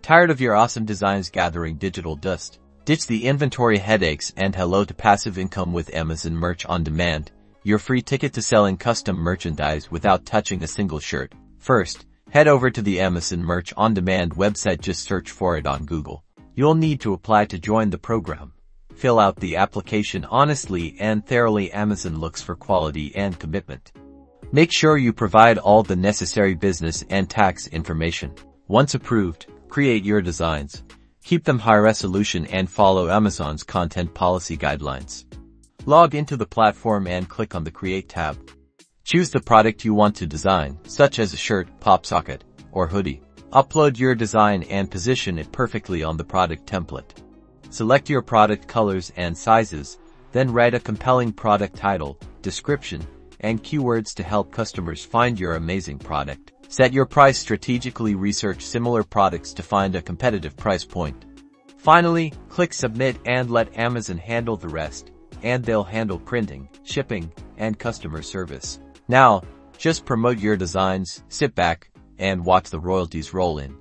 Tired of your awesome designs gathering digital dust? Ditch the inventory headaches and hello to passive income with Amazon Merch on Demand, your free ticket to selling custom merchandise without touching a single shirt. First, head over to the Amazon Merch on Demand website. Just search for it on Google. You'll need to apply to join the program. Fill out the application honestly and thoroughly. Amazon looks for quality and commitment. Make sure you provide all the necessary business and tax information. Once approved, create your designs. Keep them high resolution and follow Amazon's content policy guidelines. Log into the platform and click on the Create tab. Choose the product you want to design, such as a shirt, pop socket, or hoodie. Upload your design and position it perfectly on the product template. Select your product colors and sizes, then write a compelling product title, description, and keywords to help customers find your amazing product. Set your price strategically. Research similar products to find a competitive price point. Finally, click Submit and let Amazon handle the rest, and they'll handle printing, shipping, and customer service. Now, just promote your designs, sit back, and watch the royalties roll in.